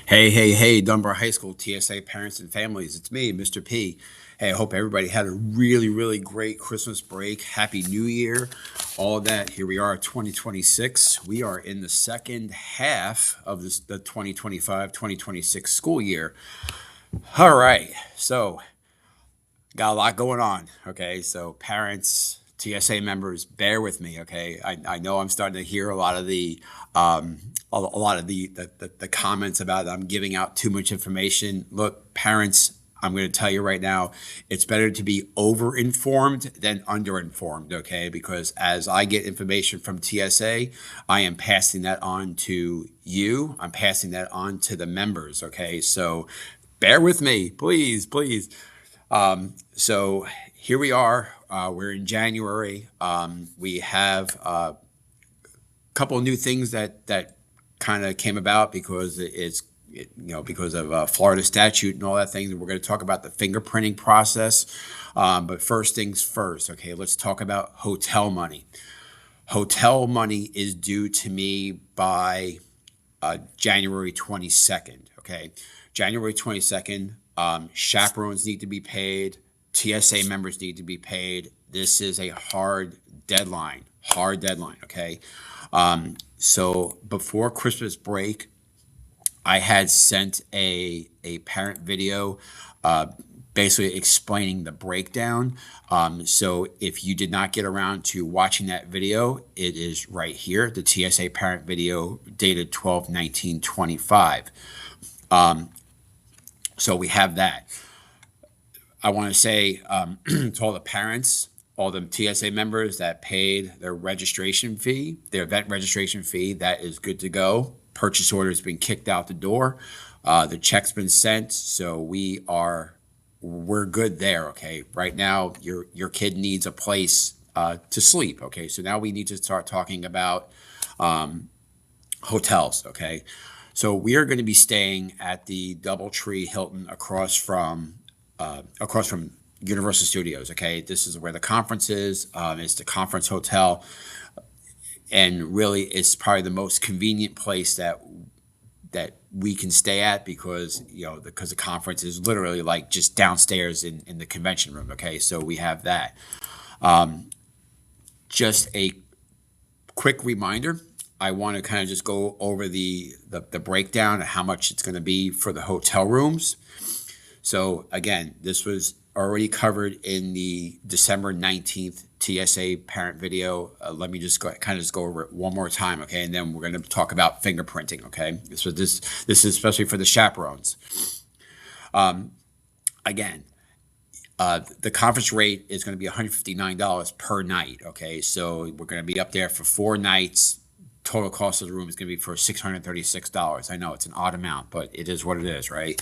Hey, Dunbar High School, TSA Parents and Families. It's me, Mr. P. Hey, I hope everybody had a really great Christmas break. Happy New Year, all of that. Here we are, 2026. We are in the second half of the 2025-2026 school year. All right, so got a lot going on. Okay, so parents, TSA members, bear with me. Okay, I know I'm starting to hear a lot of the comments about I'm giving out too much information. Look, parents, I'm going to tell you right now, it's better to be over-informed than under-informed. Okay, because as I get information from TSA, I am passing that on to you. I'm passing that on to the members. Okay, so bear with me, please. So here we are. We're in January. We have a couple of new things that kind of came about because because of Florida statute and all that thing. We're going to talk about the fingerprinting process. But first things first. Okay, let's talk about hotel money. Hotel money is due to me by January 22nd. Okay, January 22nd. Chaperones need to be paid. TSA members need to be paid. This is a hard deadline. Hard deadline. Okay. So before Christmas break, I had sent a parent video basically explaining the breakdown. So if you did not get around to watching that video, it is right here, the TSA parent video dated 12/19/25. So we have that. I want to say to all the parents, all the TSA members that paid their registration fee, their event registration fee, that is good to go. Purchase order has been kicked out the door. The check's been sent, so we're good there. Okay, right now your kid needs a place to sleep. Okay, so now we need to start talking about hotels. Okay, so we are going to be staying at the DoubleTree Hilton across from Universal Studios. Okay, this is where the conference is. It's the conference hotel, and really, it's probably the most convenient place that we can stay at because the conference is literally like just downstairs in the convention room. Okay, so we have that. Just a quick reminder. I want to kind of just go over the breakdown of how much it's going to be for the hotel rooms. So again, this was already covered in the December 19th TSA parent video. Let me just go over it one more time, okay? And then we're going to talk about fingerprinting, okay? So this is especially for the chaperones. Again, the conference rate is going to be $159 per night, okay? So we're going to be up there for 4 nights. Total cost of the room is going to be for $636. I know it's an odd amount, but it is what it is, right?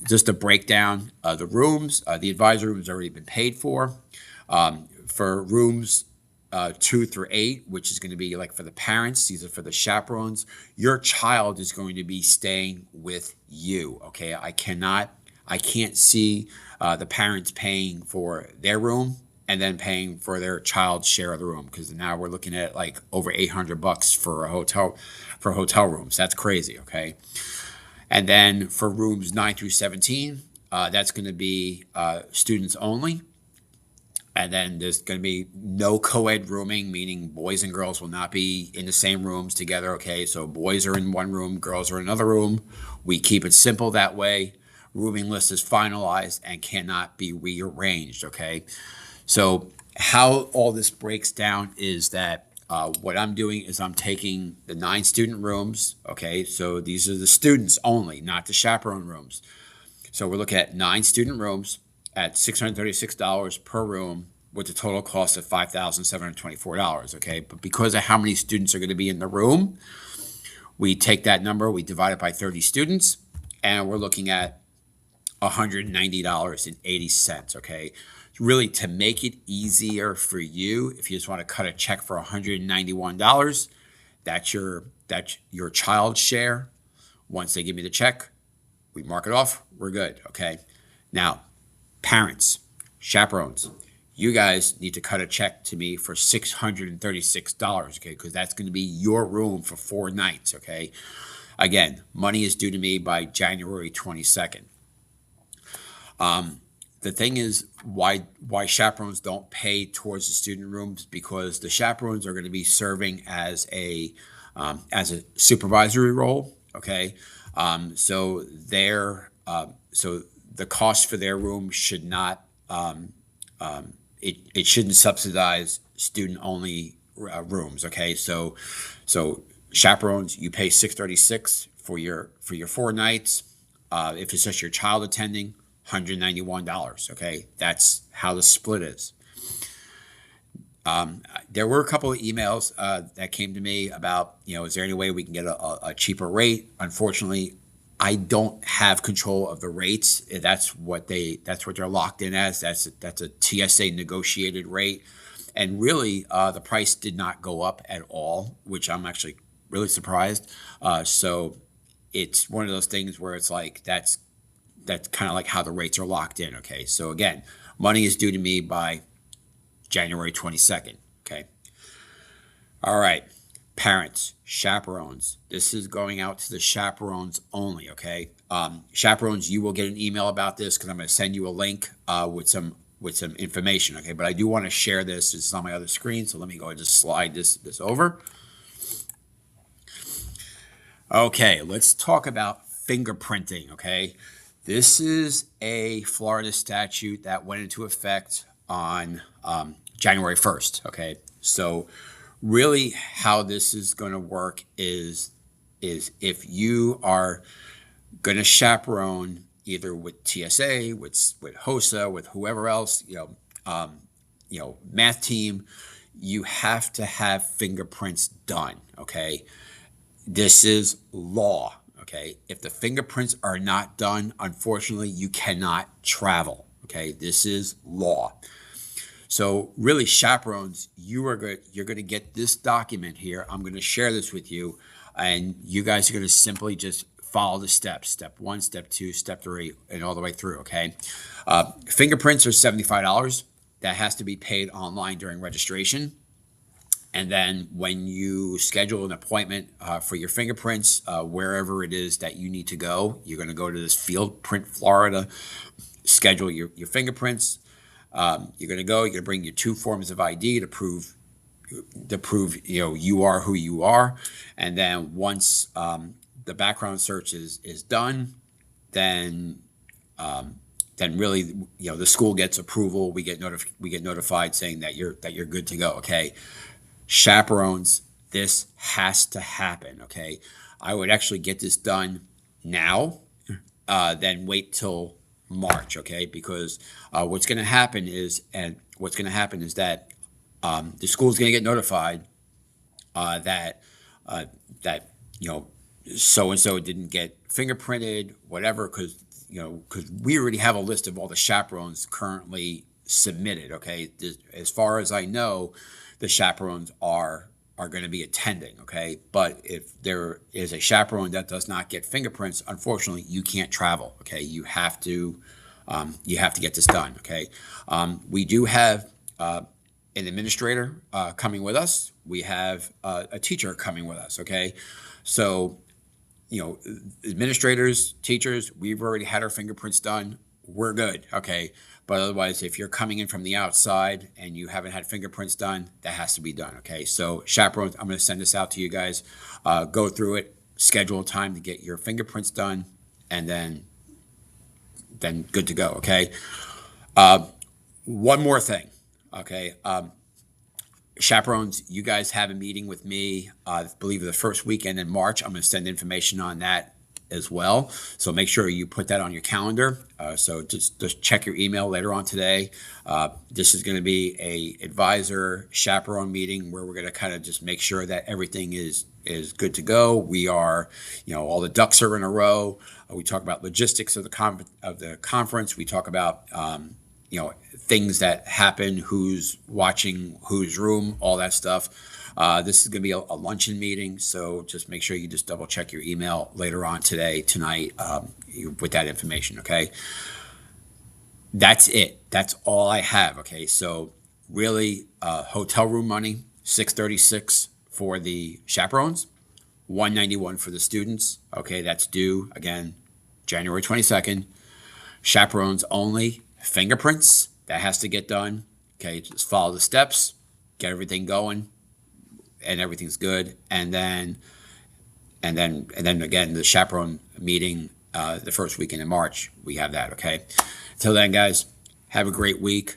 Just to break down the rooms, the advisory room has already been paid for. For rooms 2 through 8, which is going to be like for the parents, these are for the chaperones. Your child is going to be staying with you, okay? I can't see the parents paying for their room and then paying for their child's share of the room, because now we're looking at like over $800 for hotel rooms. That's crazy, okay? And then for rooms 9 through 17, that's going to be students only. And then there's going to be no co-ed rooming, meaning boys and girls will not be in the same rooms together, okay? So boys are in one room, girls are in another room. We keep it simple that way. Rooming list is finalized and cannot be rearranged, okay? So how all this breaks down is that what I'm doing is I'm taking the 9 student rooms, okay? So these are the students only, not the chaperone rooms. So we're looking at 9 student rooms at $636 per room with a total cost of $5,724, okay? But because of how many students are going to be in the room, we take that number, we divide it by 30 students, and we're looking at $190.80, okay? Really, to make it easier for you, if you just want to cut a check for $191, that's your child's share. Once they give me the check, we mark it off, we're good, okay? Now, parents, chaperones, you guys need to cut a check to me for $636, okay? Because that's going to be your room for 4 nights, okay? Again, money is due to me by January 22nd. The thing is, why chaperones don't pay towards the student rooms, because the chaperones are going to be serving as a supervisory role. Okay, so so the cost for their room should not it shouldn't subsidize student only rooms. Okay, so chaperones, you pay $636 for your 4 nights. If it's just your child attending, $191. Okay, that's how the split is. There were a couple of emails that came to me about, is there any way we can get a cheaper rate? Unfortunately, I don't have control of the rates. That's what they're locked in as. That's a TSA negotiated rate, and really, the price did not go up at all, which I'm actually really surprised. So it's one of those things where it's like that's kind of like how the rates are locked in. Okay, so again, money is due to me by January 22nd. Okay. All right. Parents, chaperones. This is going out to the chaperones only. Okay. Chaperones, you will get an email about this because I'm going to send you a link with some information. Okay. But I do want to share this. This is on my other screen. So let me go ahead and just slide this over. Okay. Let's talk about fingerprinting. Okay. This is a Florida statute that went into effect on January 1st. Okay, so really how this is going to work is if you are going to chaperone either with TSA, with HOSA, with whoever else, math team, you have to have fingerprints done. Okay, this is law. Okay, if the fingerprints are not done, unfortunately, you cannot travel. Okay, this is law. So really, chaperones, you're going to get this document here. I'm going to share this with you, and you guys are going to simply just follow the steps: step 1, step 2, step 3, and all the way through. Okay, fingerprints are $75. That has to be paid online during registration. And then when you schedule an appointment for your fingerprints, wherever it is that you need to go, you're going to go to this Field Print Florida, schedule your fingerprints. You're going to bring your 2 forms of ID to prove you are who you are. And then once the background search is done, then really, the school gets approval. We get notified saying that you're good to go. Okay. Chaperones, this has to happen. Okay, I would actually get this done now, then wait till March. Okay, because what's going to happen is that the school's going to get notified that so and so didn't get fingerprinted, whatever, because we already have a list of all the chaperones currently submitted. Okay, as far as I know, the chaperones are going to be attending. Okay, but if there is a chaperone that does not get fingerprints, unfortunately, you can't travel. Okay, you have to get this done. Okay, we do have an administrator coming with us. We have a teacher coming with us. Okay, so administrators, teachers, we've already had our fingerprints done. We're good. Okay. But otherwise, if you're coming in from the outside and you haven't had fingerprints done, that has to be done. Okay. So chaperones, I'm going to send this out to you guys. Go through it, schedule a time to get your fingerprints done, and then good to go. Okay. One more thing. Okay. Chaperones, you guys have a meeting with me, I believe the first weekend in March. I'm going to send information on that as well. So make sure you put that on your calendar. So just check your email later on today. This is going to be a advisor chaperone meeting where we're going to kind of just make sure that everything is good to go. We are, all the ducks are in a row. We talk about logistics of the conference. We talk about, things that happen, who's watching whose room, all that stuff. This is going to be a luncheon meeting, so just make sure you just double check your email later on tonight, with that information. Okay, that's it. That's all I have. Okay, so really, hotel room money $636 for the chaperones, $191 for the students. Okay, that's due again January 22nd. Chaperones only. Fingerprints, that has to get done. Okay, just follow the steps, get everything going, and everything's good. And then again, the chaperone meeting the first weekend in March, we have that. Okay. Till then, guys, have a great week.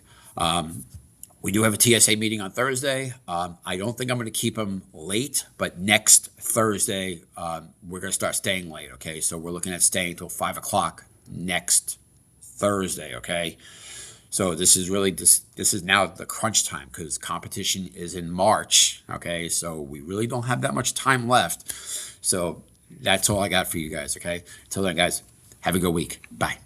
We do have a TSA meeting on Thursday. I don't think I'm going to keep them late, but next Thursday, we're going to start staying late, okay? So we're looking at staying until 5 o'clock next Thursday, okay? So this is really, this is now the crunch time because competition is in March, okay? So we really don't have that much time left. So that's all I got for you guys, okay? Till then, guys, have a good week. Bye.